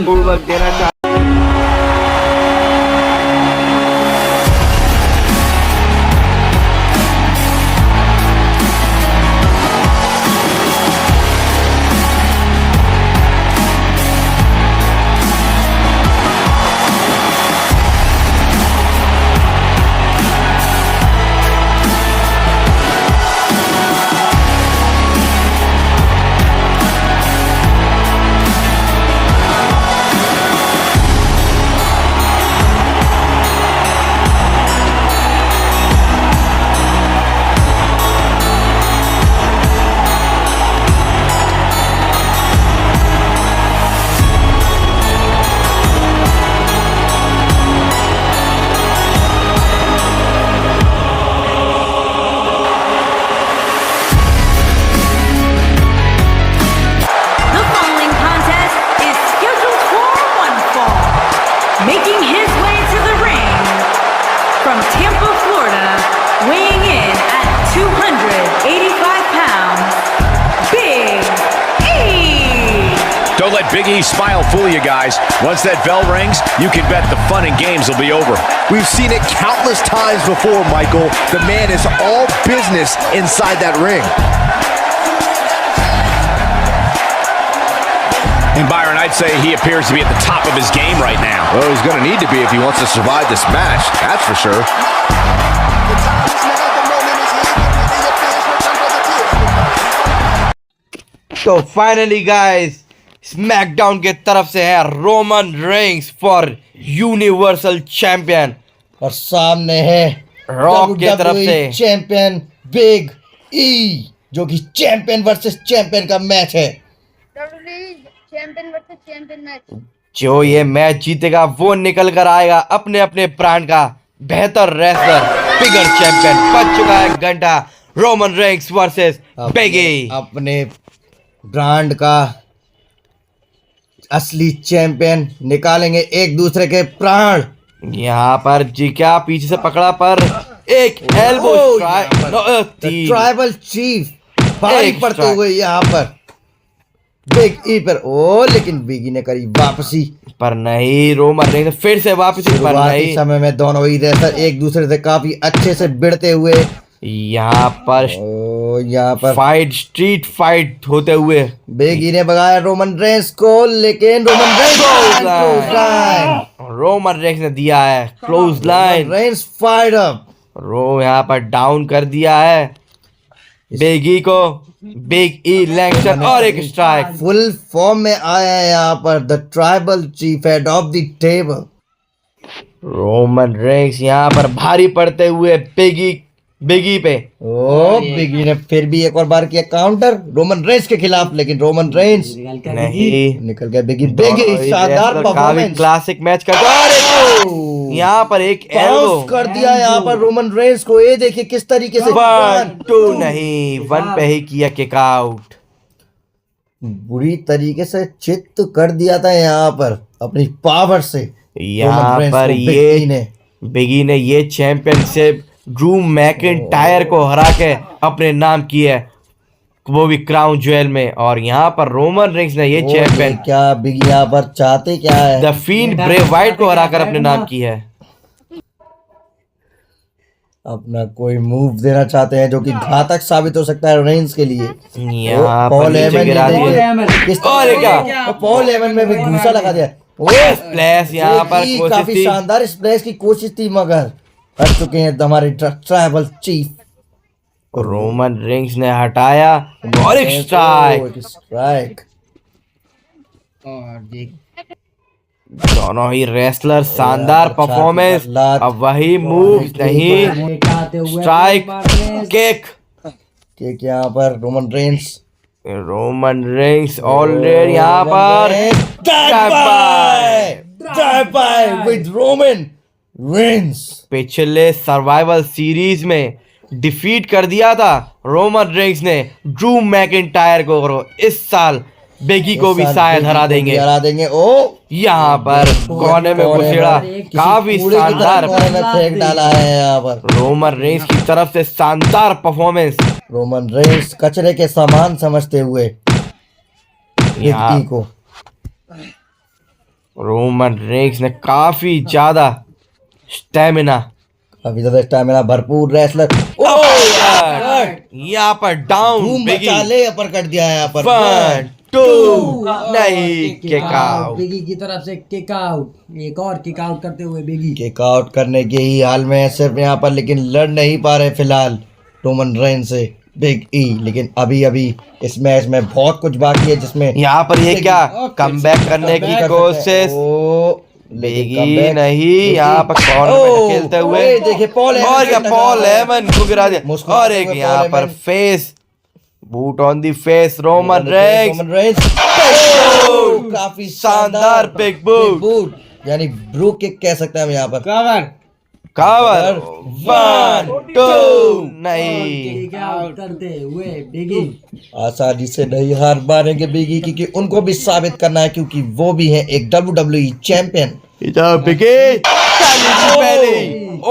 पूर्वक देना चाहता The following contest is scheduled for one fall. Making his way to the ring from Tampa, Florida, weighing in at 285 pounds, Big E. Don't let Big E's smile fool you guys. Once that bell rings, you can bet the fun and games will be over. We've seen it countless times before, Michael. The man is all business inside that ring. And Byron, I'd say he appears to be at the top of his game right now. Well, he's going to need to be if he wants to survive this match, that's for sure. तो finally guys SmackDown के तरफ से है Roman Reigns for universal champion और सामने है rock की तरफ से चैंपियन बिग ई, जो कि चैंपियन वर्सेस चैंपियन का मैच है। Champion versus champion match. जो ये मैच जीतेगा वो निकल कर आएगा अपने अपने ब्रांड का बेहतर रेसलर, बिगर चैंपियन। बच चुका है घंटा, Roman Reigns versus big E. अपने ब्रांड का असली चैंपियन निकालेंगे एक दूसरे के प्राण। यहाँ पर जी क्या पीछे से पकड़ा पर एक एल्बो ट्राइबल चीफ भारी एक पड़ते strike। हुए यहाँ पर बिग ई पर। ओ लेकिन बिग ई ने करी वापसी, पर नहीं, रोमन रेंस फिर से वापस पर शुरुआती नहीं। समय में दोनों ही रेसलर एक दूसरे से काफी अच्छे से भिड़ते हुए यहाँ पर यहाँ पर फाइट, स्ट्रीट फाइट होते हुए बिग ई ने भगाया रोमन रेंस को, लेकिन रोमन रेंस ने दिया है close line. Reigns fight up, यहाँ पर डाउन कर दिया है बिग ई को। बिग ई लैंगस्टर और एक स्ट्राइक। फुल फॉर्म में आया है यहाँ पर the tribal chief head of the table. Roman Reigns यहाँ पर भारी पड़ते हुए बिग ई पे। ओ बिग ई ने फिर भी एक और बार किया काउंटर रोमन रेंस के खिलाफ, लेकिन रोमन रेंस नहीं निकल गया। बिग ई शानदार परफॉर्मेंस, क्लासिक मैच का यहाँ पर एक एल्बो कर दिया यहाँ पर रोमन रेंस को। ये देखिए किस तरीके से 1-2 नहीं, 1 पे ही किया किक आउट। बुरी तरीके से चित्त कर दिया था यहाँ पर अपनी पावर से। यहाँ रोमन रेंस पर को ये बिग ई ने ये चैंपियनशिप ड्रू मैकिंटायर को हरा के अपने नाम की है, वो भी क्राउन ज्वेल में। और यहाँ पर रोमन रेंस ने ये चैंपियन क्या बिग यहाँ पर चाहते क्या है, द फील्ड ब्रे वाइट को हराकर अपने नाम की है। अपना कोई मूव देना चाहते हैं जो कि घातक साबित हो सकता है रेंस के लिए। यहाँ पर पॉल नीचे एमन गिरा ने दिया। देखिए किस और क्या पॉल एमन में भी घूसा लगा दिया। स्प्लैश यहाँ पर कोशिश काफी थी। शानदार स्प्लैश की कोशिश थी, मगर हट चुके हैं हमारे ट्राइबल चीफ। रोमन रेंस ने हटाया और एक स्ट्राइक। दोनों ही रेसलर शानदार परफॉर्मेंस। अब वही मूव नहीं, स्ट्राइक किक यहाँ पर रोमन रेंस ऑलरेडी यहाँ पर विद रोमन रेंस पिछले सर्वाइवल सीरीज में डिफीट कर दिया था रोमन रेंस ने ड्रू मैकिंटायर को। और इस साल बेगी को भी शायद हरा देंगे। ओ यहाँ पर कोने में घुसेड़ा, काफी शानदार फेंक डाला है यहाँ पर रोमन रेंस की तरफ से। शानदार परफॉर्मेंस। रोमन रेंस कचरे के सामान समझते हुए यहाँ को रोमन रेंस ने काफी ज्यादा स्टेमिना, काफी ज्यादा स्टैमिना भरपूर रेसलर। यहाँ पर डाउन धूम बिगी, मचा ले, अपर कर दिया है यहाँ पर। 1 2 नहीं, किक आउट। बिगी की तरफ से किक आउट, एक और किक आउट करते हुए बिगी। किक आउट करने के ही हाल में है सिर्फ यहाँ पर, लेकिन लड़ नहीं पा रहे फिलहाल रोमन रेंस से बिग ई। लेकिन अभी अभी इस मैच में बहुत कुछ बाकी है, जिसमें यहाँ पर ये क्या कमबैक करने की comeback कोशिश, ओ, लेकिन बिगी comeback- नहीं, यहाँ पर कॉर्नर में खेलते हुए, ओए, देखिए पॉल हेमन और क्या से पॉल लगा है। हेमन को गिरा दिया, मुस्कुराते और एक हुए यहाँ पॉल पर Heyman. Face boot on the face Roman Reigns, Roman Reigns काफी शानदार बिग बूट, यानी ब्रू किक कह सकते हैं हम यहाँ पर। कवर 1 2 नहीं, किक आउट करते हुए बिगी। आसानी से नहीं हार मानेंगे बिगी, क्योंकि उनको भी साबित करना है, क्योंकि वो भी हैं एक WWE चैंपियन। इधर बिगी belly to belly,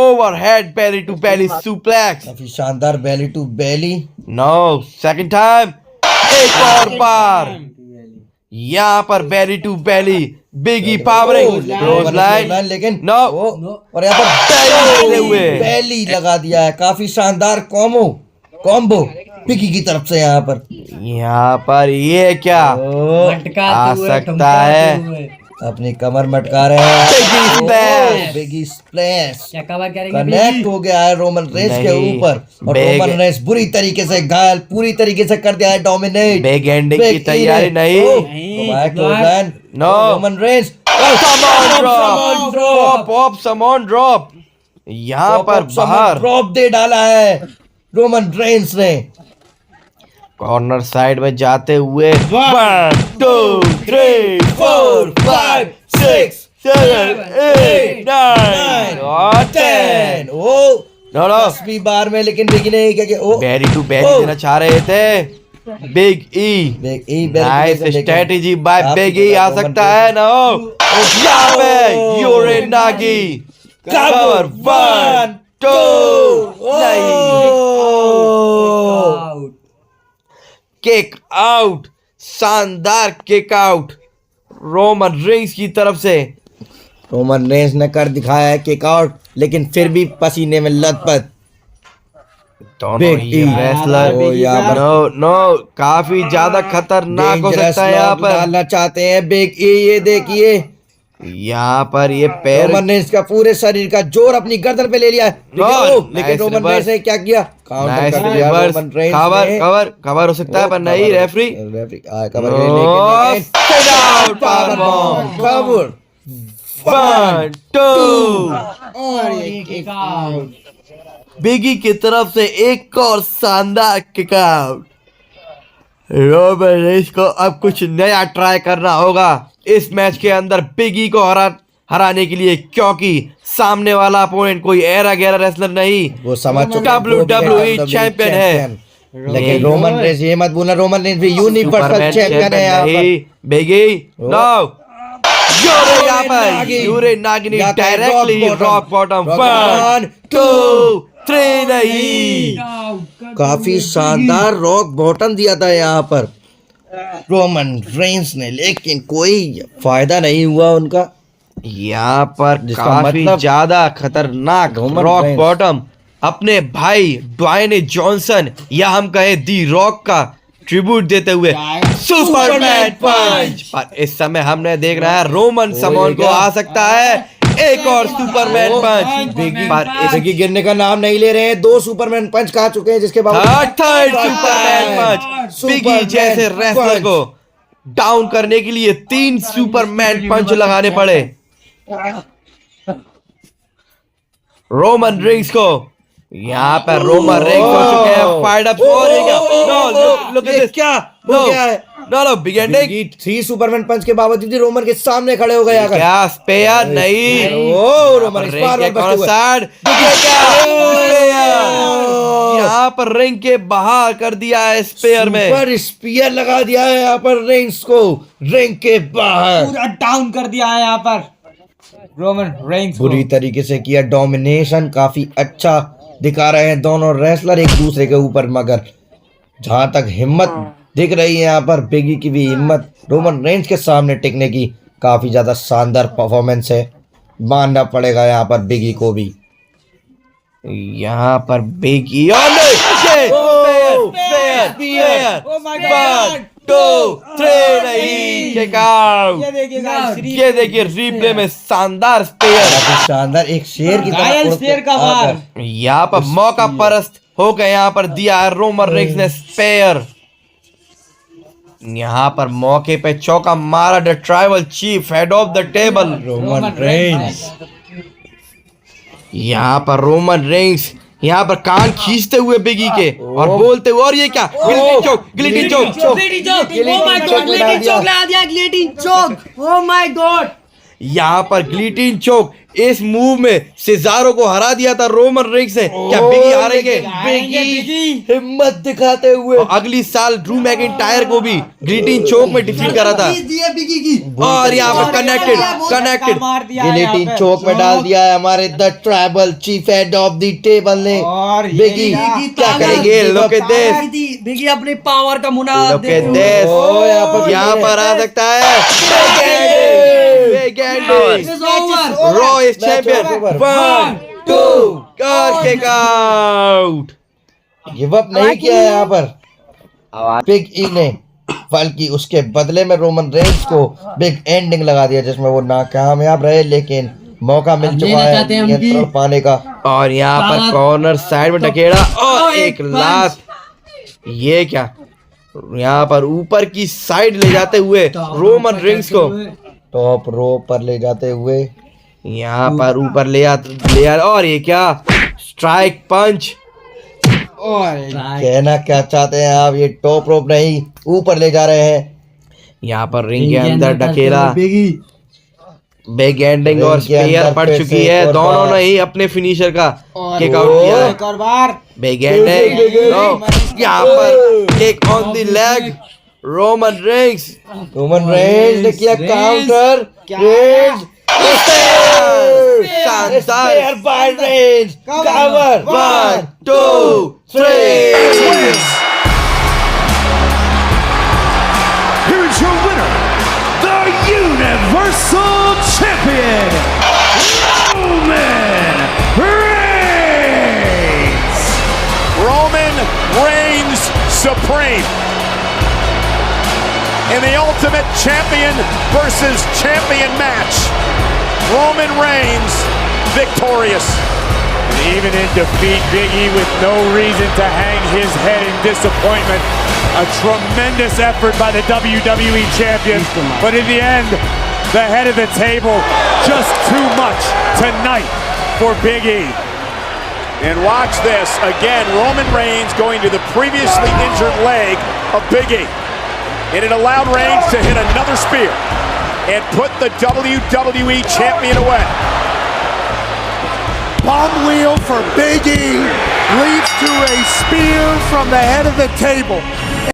overhead belly to belly suplex, काफी शानदार belly to belly. no second time, एक और बार यहाँ पर belly to belly, बिगी पावरिंग क्लोज लाइन, लेकिन No. और यहाँ Belly पर हुए। बेली लगा दिया है। काफी शानदार कॉम्बो बिगी की तरफ से यहाँ पर। यहाँ पर ये क्या भटकाते आ हुए, सकता ठुमकाते है, हुए। अपनी कमर मटका रहे हैं। Biggie splash। बिगी स्प्लैश क्या कवर करेंगे कनेक्ट बिगी? हो गया है रोमन रेंस के नहीं, ऊपर, और Big- रोमन रेंस बुरी तरीके से घायल, पूरी तरीके से कर दिया है डोमिनेट। बिग एंडिंग की तैयारी नहीं, No. Roman Reigns pop समॉन drop, यहाँ पर बाहर ड्रॉप दे डाला है रोमन रेंस ने। कॉर्नर साइड में जाते हुए 1 2 3 4 5 6 7 8 9 और 10, ओ नो 10वीं बार में, लेकिन बिगी ने क्या किया? ओ बैरी टू बैरी Oh. देना चाह रहे थे big E, big E nice strategy bye big E, आ सकता है ना, यहाँ पे यूरे नागी कवर 1 2 नहीं, आउट। किक आउट, शानदार किक आउट रोमन रेंस की तरफ से। रोमन रेंस ने कर दिखाया है किक आउट, लेकिन फिर भी पसीने में लथपथ। दोनों Big ही E। रेसलर ओ, यहाँ पर- नो काफी ज्यादा खतरनाक हो Dangerous सकता है यहाँ lock पर। डालना चाहते हैं बिग ई, ये देखिए यहाँ पर ये पैर रोमन रेंस का पूरे शरीर का जोर अपनी गर्दन पे ले लिया है, लेकिन nice रोमन reverse। रेंस ने क्या किया? काउंटर नाइस कर दिया रिवर्स, रोमन रेंस कवर ने। कवर कवर हो सकता है पर नहीं, रेफरी कवर कवर 1 2 और ये किक आउट। बिगी की तरफ से एक और शानदार किक आउट। रोमन रेंस को अब कुछ नया ट्राई करना होगा इस मैच के अंदर बिगी को हराने के लिए, क्योंकि सामने वाला अपोनेंट कोई एरा गैरा रेसलर नहीं, वो समझ चुके हैं, WWE चैंपियन है। लेकिन रोमन रेंस, ये मत भूलना, रोमन रेंस भी यूनिवर्सल सुपरमैन चैंपियन है यहाँ पर। नहीं, बिगी नो यूरे यहाँ पर यूरे नागिनी जाता है डायरेक्टली रॉक बॉटम 1 2 3 नहीं, काफी शानदार रॉक बॉटम दिया था यहाँ पर रोमन रेंस ने, लेकिन कोई फायदा नहीं हुआ उनका। यहाँ पर जिसका काफी मतलब ज्यादा खतरनाक रोमन रॉक रेंस। बॉटम अपने भाई ड्वाइने जॉनसन या हम कहे दी रॉक का ट्रिब्यूट देते हुए सुपरमैन पंच, पर इस समय हमने देख रहा है रोमन समोन को आ सकता है एक और सुपरमैन पंच, पर इस बिगी गिरने का नाम नहीं ले रहे हैं। 2 सुपरमैन पंच खा चुके हैं, जिसके बाद थर्ड सुपरमैन पंच, बिगी जैसे रेसलर को डाउन करने के लिए 3 सुपरमैन पंच लगाने पड़े रोमन रेंस को। यहाँ पर रोमन रेंस हो चुके हैं फाइट अप, और ये क्या, नो लुक एट दिस, क्या हो गया है? नो बिगिनिंग 3 सुपरमैन पंच के बावजूद भी रोमन के सामने खड़े हो गए आकर। क्या स्पेयर नहीं, ओ रोमन इस बार रिंग के बचते हुए। साइड, ये क्या स्पेयर, यहाँ पर रिंग के बाहर कर दिया है स्पेयर में, सुपर स्पीयर लगा दिया है यहाँ पर रेंस को रिंग के बाहर। पूरा डाउन कर दिया है यहाँ पर रोमन रेंस को। बुरी तरीके से किया डोमिनेशन, काफी अच्छा दिखा रहे हैं दोनों रेसलर एक दूसरे के ऊपर, मगर जहां तक हिम्मत दिख रही है यहाँ पर बिगी की भी हिम्मत रोमन रेंस के सामने टिकने की काफी ज्यादा शानदार परफॉर्मेंस है, मानना पड़ेगा यहाँ पर बिगी को भी। यहाँ पर बिग ई और Oh my God! 1 2 3 नहीं, किक आउट। ये देखिए guys, ये देखिए रिप्ले में शानदार स्पेयर। काफी शानदार, एक शेर की तरह घायल उड़ते शेर का वार। आकर। यहाँ पर मौका परस्त हो गए, यहाँ पर दिया है रोमन रेंस ने स्पेयर। यहाँ पर मौके पे चौका मारा the tribal chief head of the table Roman Reigns. यहाँ पर रोमन रेंस यहाँ पर कान खींचते हुए बिगी के और बोलते हुए, और ये क्या, गिलिटिन चोक, गिलिटिन चोक। Oh my God! यहाँ पर गिलिटिन चोक, इस मूव में सेजारो को हरा दिया था रोमन रेंस ने। क्या बिगी हारेंगे? बिगी हिम्मत दिखाते हुए और अगली साल ड्रू मैकिंटायर को भी गिलिटिन चोक में डिफीट करा था। और यहाँ पर कनेक्टेड गिलेटिन चौक में डाल दिया है हमारे the tribal chief head of the table ने। और ये बिगी क्या करेंगे? लोग देश, बिगी अपने पावर का मुना लोग देश ओ, यहाँ पर आ सकता है big ending. Raw is champion. 1 2 और किक आउट। गिव अप नहीं किया है यहाँ पर बिग ई ने, बल्कि उसके बदले में रोमन रेंस को बिग एंडिंग लगा दिया, जिसमें वो नाकामयाब रहे, लेकिन मौका मिल चुका है नियंत्रण पाने का। और यहाँ पर कॉर्नर साइड में ढकेला और एक लात। ये क्या, यहाँ पर ऊपर की साइड ले जाते हुए रोमन रेंस को टॉप रो पर ले जाते हुए यहाँ पर ऊपर ले आ, और ये क्या, स्ट्राइक पंच। कहना क्या चाहते हैं आप? ये टॉप रोप नहीं, ऊपर ले जा रहे हैं। यहाँ पर रिंग के अंदर ढकेला, बिग एंडिंग और स्पेयर पड़ चुकी है। दोनों ने ही अपने फिनिशर का किक आउट किया है। एक और बार बिग एंडिंग, यहाँ पर kick on the leg Roman Reigns. Roman Reigns ने किया काउंटर। Reigns spear by Reigns, cover 1 2 3। Here's your winner, the Universal Champion, Roman Reigns. Roman reigns supreme in the Ultimate Champion versus Champion match. Roman Reigns victorious. And even in defeat, Big E with no reason to hang his head in disappointment. A tremendous effort by the WWE Champion. But in the end, the head of the table, just too much tonight for Big E. And watch this. Again, Roman Reigns going to the previously injured leg of Big E. And it allowed Reigns to hit another spear and put the WWE Champion away. Bomb wheel for Big E leads to a spear from the head of the table.